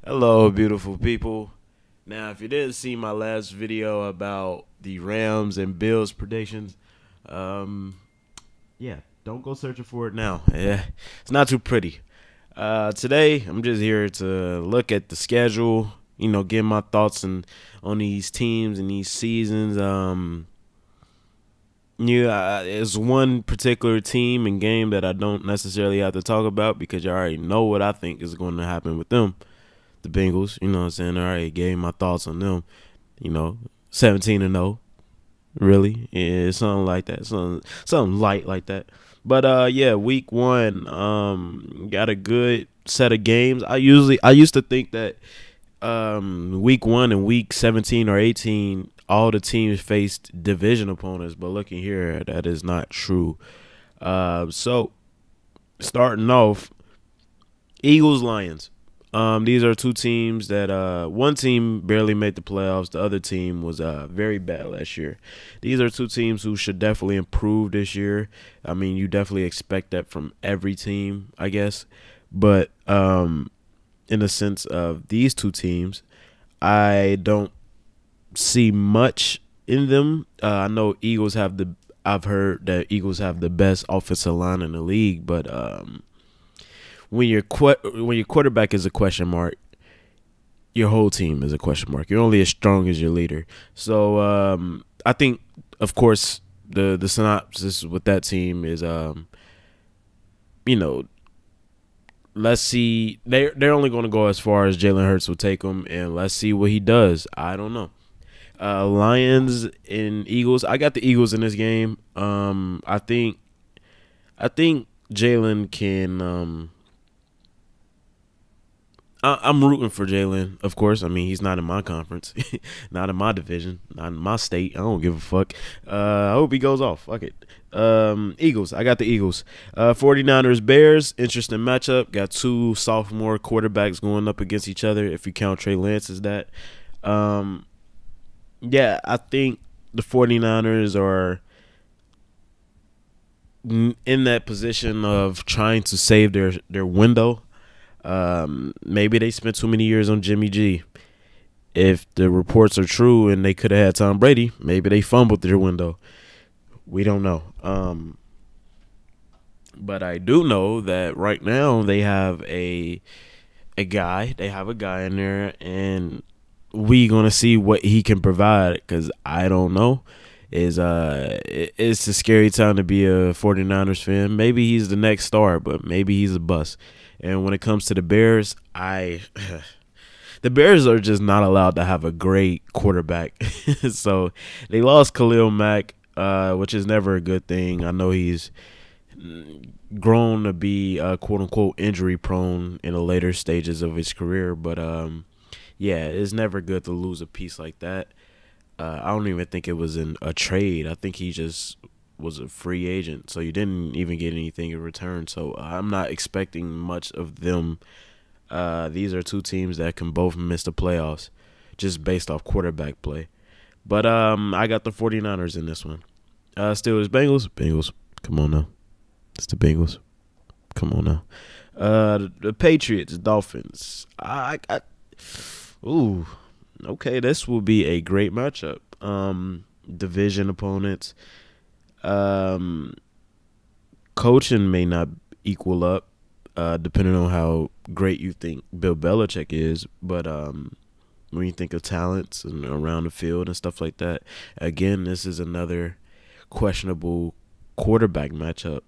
Hello, beautiful people. Now, if you didn't see my last video about the Rams and Bills predictions, um, yeah, don't go searching for it now. Yeah, it's not too pretty. Today, I'm just here to look at the schedule, get my thoughts on these teams and these seasons. It's one particular team and game that I don't necessarily have to talk about because you already know what I think is going to happen with them, the Bengals. You know what I'm saying? I already gave my thoughts on them. You know, 17-0, really. Yeah, something like that. Something light like that. But yeah, week one, got a good set of games. I used to think that week one and week 17 or 18, all the teams faced division opponents, but looking here, that is not true. So starting off, Eagles Lions. These are two teams that one team barely made the playoffs. The other team was very bad last year. These are two teams who should definitely improve this year. I mean, you definitely expect that from every team, I guess. But in the sense of these two teams, I don't see much in them. I know Eagles have the. I've heard that Eagles have the best offensive line in the league, but when your quarterback is a question mark, your whole team is a question mark. You're only as strong as your leader. So I think, of course, the synopsis with that team is you know let's see. They're only going to go as far as Jalen Hurts will take them, and let's see what he does. I don't know. Lions and Eagles. I got the Eagles in this game. I think Jalen can. I'm rooting for Jalen, of course. I mean, he's not in my conference, not in my division, not in my state. I don't give a fuck. I hope he goes off. Fuck it. Eagles. I got the Eagles. 49ers, Bears. Interesting matchup. Got two sophomore quarterbacks going up against each other, if you count Trey Lance as that. Yeah, I think the 49ers are in that position of trying to save their window. Maybe they spent too many years on Jimmy G. If the reports are true and they could have had Tom Brady, maybe they fumbled their window. We don't know. But I do know that right now they have a guy. They have a guy in there, and we gonna see what he can provide. Because I don't know. It's a scary time to be a 49ers fan. Maybe he's the next star, but maybe he's a bust. And when it comes to the Bears, the Bears are just not allowed to have a great quarterback. So they lost Khalil Mack, which is never a good thing. I know he's grown to be quote unquote injury prone in the later stages of his career, but yeah, it's never good to lose a piece like that. I don't even think it was in a trade. I think he just was a free agent, so you didn't even get anything in return. So I'm not expecting much of them. These are two teams that can both miss the playoffs just based off quarterback play. But I got the 49ers in this one. Steelers, Bengals. Come on now. It's the Bengals. Come on now. The Patriots, Dolphins. Ooh, okay, this will be a great matchup. Division opponents. Um, Coaching may not equal up, depending on how great you think Bill Belichick is. But when you think of talents and around the field and stuff like that, again, this is another questionable quarterback matchup.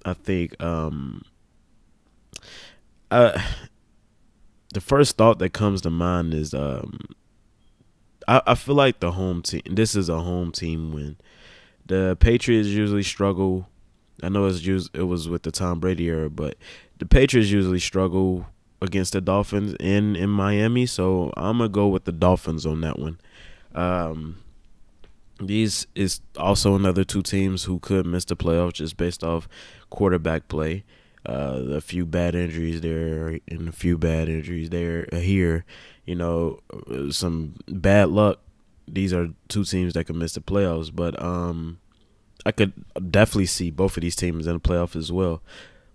I think uh, the first thought that comes to mind is I feel like the home team. This is a home team win. The Patriots usually struggle. I know it was with the Tom Brady era, but the Patriots usually struggle against the Dolphins in Miami. So I'm gonna go with the Dolphins on that one. Um, these is also another two teams who could miss the playoffs just based off quarterback play. A few bad injuries there and a few bad injuries there here. Some bad luck. These are two teams that could miss the playoffs, but I could definitely see both of these teams in the playoff as well.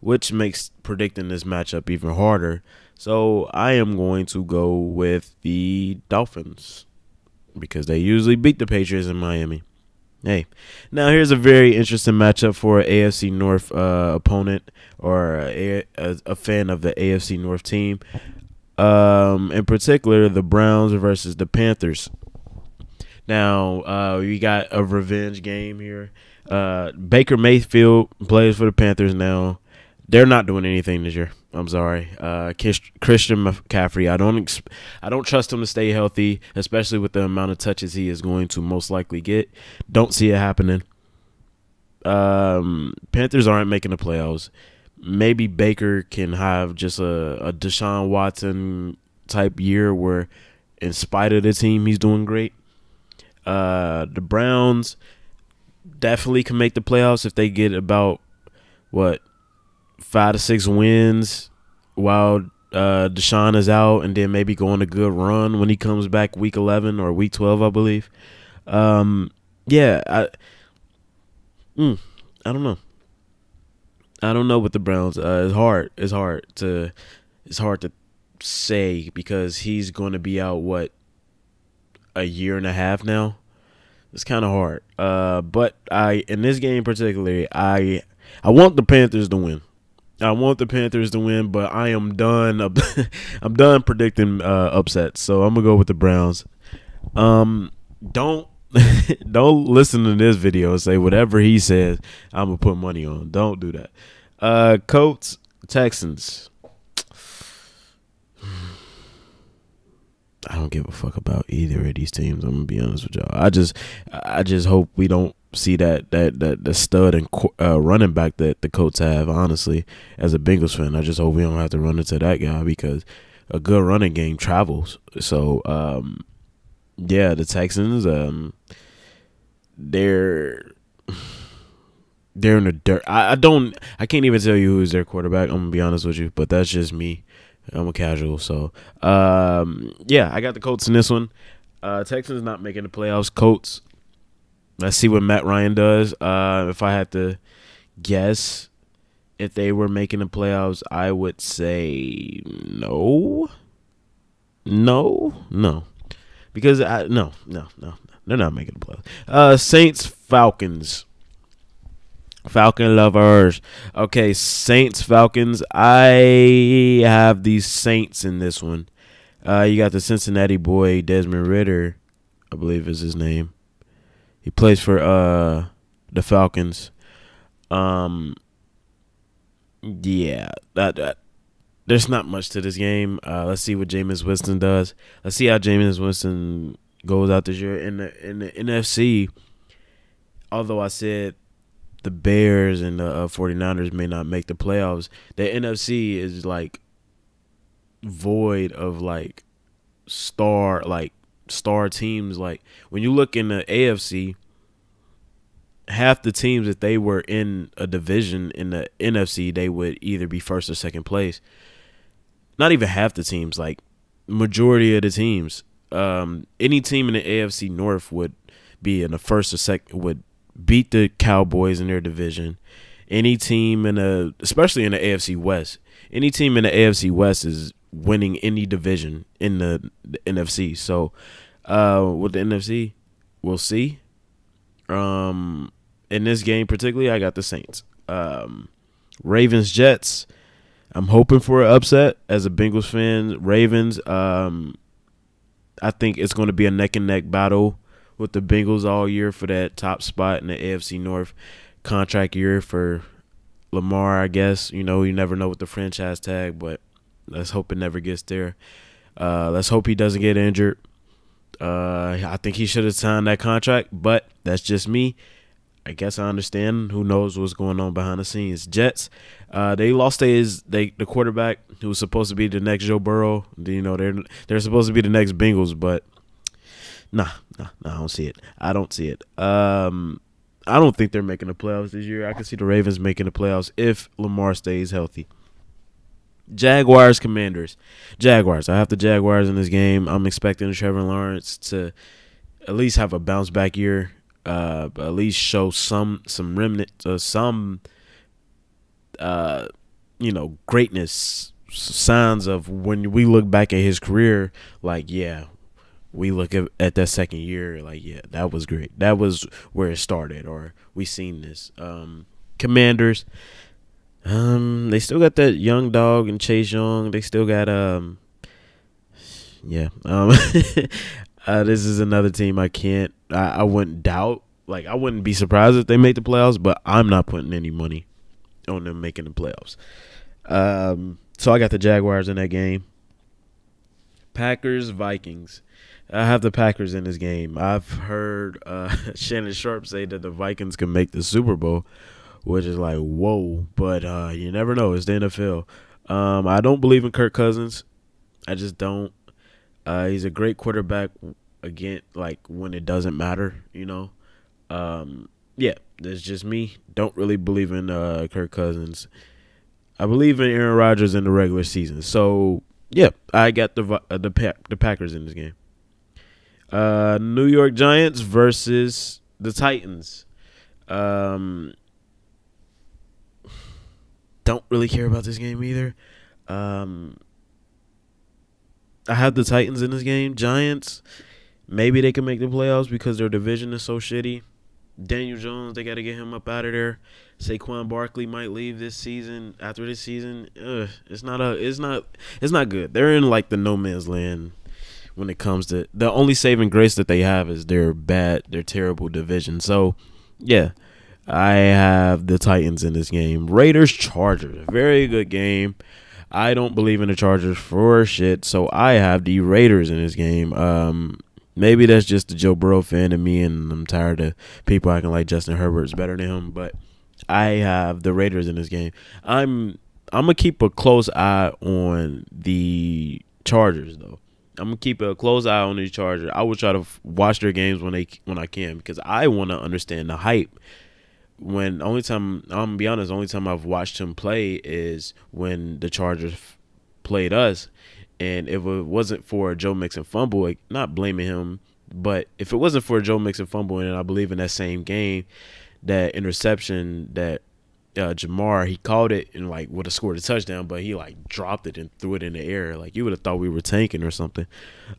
which makes predicting this matchup even harder. So I am going to go with the Dolphins because they usually beat the Patriots in Miami. Hey, now here's a very interesting matchup for an AFC North opponent or a fan of the AFC North team. In particular, the Browns versus the Panthers. Now, we got a revenge game here. Baker Mayfield plays for the Panthers now. They're not doing anything this year. I'm sorry. Christian McCaffrey, I don't trust him to stay healthy, especially with the amount of touches he is going to most likely get. Don't see it happening. Panthers aren't making the playoffs. Maybe Baker can have just a Deshaun Watson type year where, in spite of the team, he's doing great. The Browns definitely can make the playoffs if they get about 5 to 6 wins while Deshaun is out, and then maybe go on a good run when he comes back week 11 or week 12, I believe. Yeah, I don't know. I don't know with the Browns. It's hard. It's hard to say because he's going to be out a year and a half now. It's kind of hard. But in this game particularly, I want the Panthers to win. I want the Panthers to win, but I am done. I'm done predicting upsets. So I'm gonna go with the Browns. Don't listen to this video and say whatever he says I'm gonna put money on. Don't do that. Colts, Texans. I don't give a fuck about either of these teams. I'm gonna be honest with y'all. I just hope we don't see that stud and running back that the Colts have. Honestly, as a Bengals fan, I just hope we don't have to run into that guy because a good running game travels. So yeah, the Texans, they're in the dirt. I can't even tell you who's their quarterback. I'm gonna be honest with you, but that's just me. I'm a casual, so yeah, I got the Colts in this one. Texans not making the playoffs. Colts. Let's see what Matt Ryan does. If I had to guess, if they were making the playoffs, I would say no, because no, they're not making the playoffs. Saints, Falcons. Falcon lovers. Okay, Saints, Falcons. I have these Saints in this one. You got the Cincinnati boy, Desmond Ridder, I believe is his name. He plays for the Falcons. Yeah, that there's not much to this game. Let's see what Jameis Winston does. Let's see how Jameis Winston goes out this year in the NFC. Although I said the Bears and the 49ers may not make the playoffs, the NFC is like void of star teams. Like when you look in the AFC, half the teams, if they were in a division in the NFC, they would either be first or second place. Not even half the teams, like majority of the teams. Any team in the AFC North would be in the first or second, would beat the Cowboys in their division. Any team especially in the AFC West, any team in the AFC West is winning any division in the NFC. So with the NFC, we'll see. In this game particularly, I got the Saints. Ravens, Jets. I'm hoping for an upset as a Bengals fan. Ravens, I think it's going to be a neck-and-neck battle with the Bengals all year for that top spot in the AFC North. Contract year for Lamar, I guess. You never know with the franchise tag, but let's hope it never gets there. Let's hope he doesn't get injured. I think he should have signed that contract, but that's just me. I guess I understand. Who knows what's going on behind the scenes. Jets, they lost the quarterback who was supposed to be the next Joe Burrow. They're supposed to be the next Bengals, but Nah, I don't see it. I don't see it. I don't think they're making the playoffs this year. I can see the Ravens making the playoffs if Lamar stays healthy. Jaguars, Commanders. Jaguars. I have the Jaguars in this game. I'm expecting Trevor Lawrence to at least have a bounce back year. At least show some remnant, some greatness signs of when we look back at his career, like, yeah, we look at that second year, like, yeah, that was great. That was where it started, or we seen this. Commanders, they still got that young dog and Chase Young. They still got yeah. This is another team I wouldn't doubt. Like, I wouldn't be surprised if they make the playoffs, but I'm not putting any money on them making the playoffs. So I got the Jaguars in that game. Packers, Vikings. I have the Packers in this game. I've heard Shannon Sharp say that the Vikings can make the Super Bowl, which is like, whoa. But you never know. It's the NFL. I don't believe in Kirk Cousins. I just don't. He's a great quarterback, again, like, when it doesn't matter, Yeah, that's just me. Don't really believe in Kirk Cousins. I believe in Aaron Rodgers in the regular season. So, yeah, I got the Packers in this game. New York Giants versus the Titans. Don't really care about this game either. I have the Titans in this game. Giants, maybe they can make the playoffs because their division is so shitty. Daniel Jones, they got to get him up out of there. Saquon Barkley might leave this season. After this season, it's not good. They're in like the no man's land when it comes to, the only saving grace that they have is their terrible division. So, yeah, I have the Titans in this game. Raiders Chargers, very good game. I don't believe in the Chargers for shit, so I have the Raiders in this game. Maybe that's just the Joe Burrow fan in me, and I'm tired of people acting like Justin Herbert's better than him. But I have the Raiders in this game. I'm gonna keep a close eye on the Chargers, though. I'm gonna keep a close eye on the Chargers. I will try to watch their games when I can, because I want to understand the hype. I'm gonna be honest, the only time I've watched him play is when the Chargers played us. And if it wasn't for a Joe Mixon fumble, like, not blaming him, but if it wasn't for a Joe Mixon fumble, and I believe in that same game, that interception that Jamar, he caught it and like would have scored a touchdown, but he like dropped it and threw it in the air. Like, you would have thought we were tanking or something.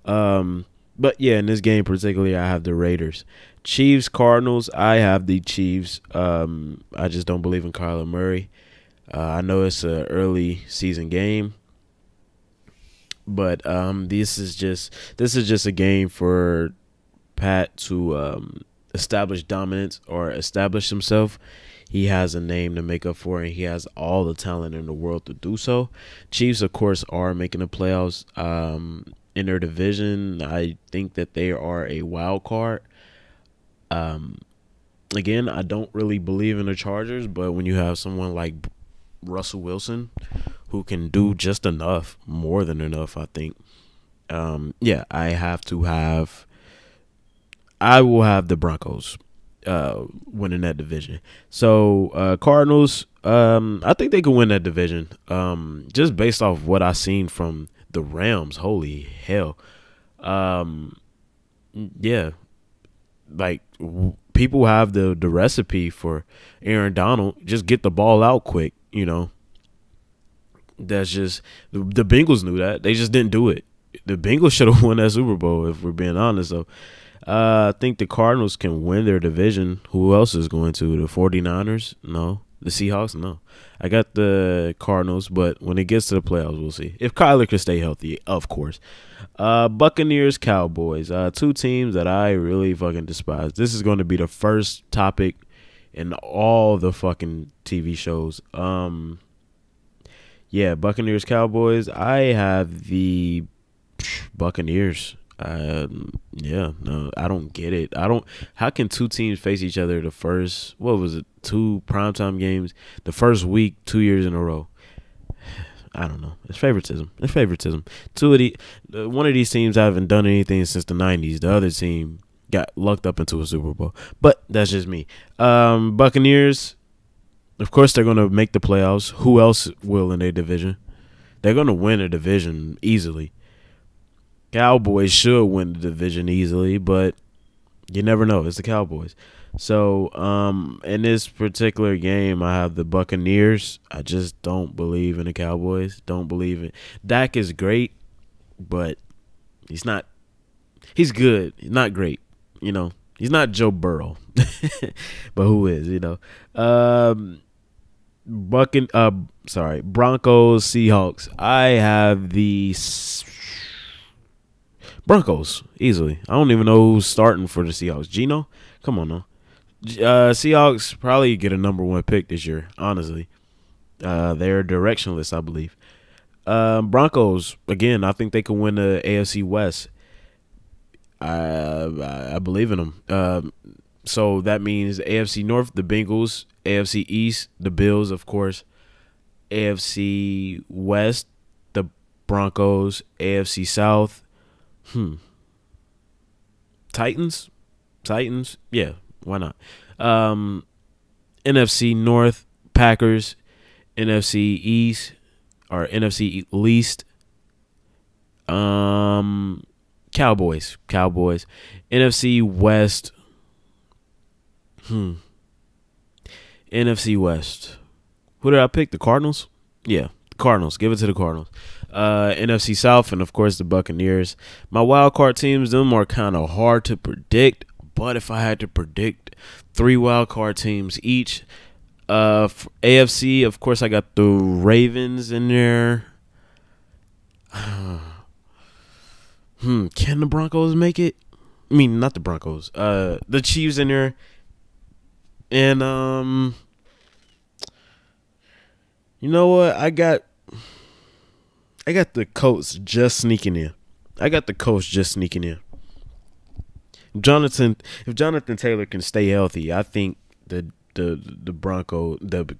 But yeah, in this game particularly, I have the Raiders. Chiefs, Cardinals, I have the Chiefs. I just don't believe in Kyler Murray. I know it's an early season game, but this is just a game for Pat to establish dominance or establish himself. He has a name to make up for, and he has all the talent in the world to do so. Chiefs, of course, are making the playoffs in their division. I think that they are a wild card. Again, I don't really believe in the Chargers, but when you have someone like Russell Wilson who can do just enough, more than enough, I think, yeah, I will have the Broncos winning that division. So Cardinals, I think they can win that division, just based off what I seen from the Rams. Holy hell. Yeah, like, people have the recipe for Aaron Donald. Just get the ball out quick, That's just the Bengals knew that. They just didn't do it. The Bengals should have won that Super Bowl, if we're being honest. So I think the Cardinals can win their division. Who else is going to? The 49ers? No. The Seahawks? No. I got the Cardinals, but when it gets to the playoffs, we'll see. If Kyler can stay healthy, of course. Buccaneers, Cowboys. Two teams that I really fucking despise. This is going to be the first topic in all the fucking TV shows. Yeah, Buccaneers, Cowboys. I have the Buccaneers. Yeah, no, I don't get it. How can two teams face each other the first, two primetime games, the first week, 2 years in a row? I don't know. It's favoritism. One of these teams haven't done anything since the 90s. The other team got lucked up into a Super Bowl. But that's just me. Buccaneers, of course, they're going to make the playoffs. Who else will in their division? They're going to win a division easily. Cowboys should win the division easily, but You never know. It's the Cowboys. So, in this particular game, I have the Buccaneers. I just don't believe in the Cowboys. Don't believe it. Dak is great, but he's not. He's good. He's not great. He's not Joe Burrow, but who is? Broncos, Seahawks. I have the Broncos easily. I don't even know who's starting for the Seahawks. Geno, come on now. Seahawks probably get a number one pick this year. Honestly, they're directionless, I believe. Broncos again. I think they can win the AFC West. I believe in them. So that means AFC North, the Bengals. AFC East, the Bills, of course. AFC West, the Broncos. AFC South, Titans. Yeah, why not? NFC North, Packers. NFC East or NFC Least, Cowboys. NFC West. NFC West. Who did I pick? The Cardinals? Yeah, the Cardinals. Give it to the Cardinals. NFC South, and of course the Buccaneers. My wild card teams, them are kind of hard to predict. But if I had to predict 3 wild card teams each, for AFC, of course I got the Ravens in there. Can the Broncos make it? I mean, not the Broncos. The Chiefs in there. And you know what? I got the Colts just sneaking in. If Jonathan Taylor can stay healthy, I think the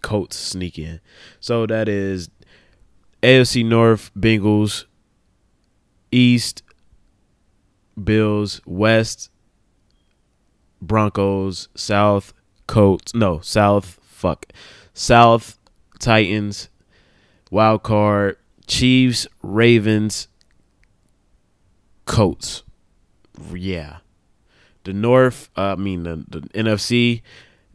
Colts sneak in. So that is AFC North, Bengals, East, Bills, West, Broncos, South, South, Titans, wild card, Chiefs, Ravens, Colts. Yeah. The North, the NFC,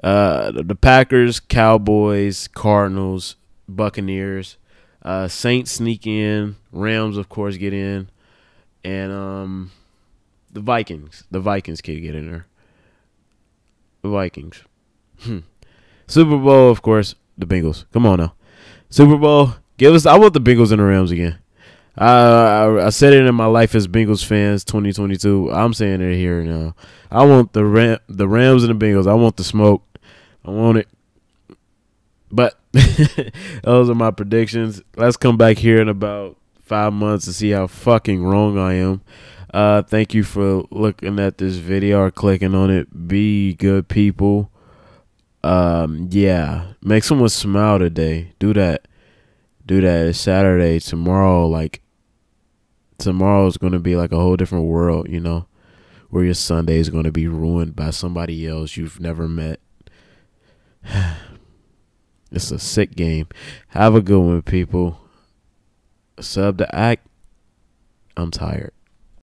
the Packers, Cowboys, Cardinals, Buccaneers, Saints sneak in, Rams of course get in, and the Vikings. The Vikings can't get in there. The Vikings. Super Bowl, of course, the Bengals. Come on now. Super Bowl, I want the Bengals and the Rams again. I said it in my Life as Bengals Fans 2022. I'm saying it here now. I want the Rams and the Bengals. I want the smoke. I want it. But those are my predictions. Let's come back here in about 5 months to see how fucking wrong I am. Thank you for looking at this video or clicking on it. Be good people. Yeah. Make someone smile today. Do that. It's Saturday. Tomorrow's going to be like a whole different world, where your Sunday is going to be ruined by somebody else you've never met. It's a sick game. Have a good one, people. Sub to act. I'm tired.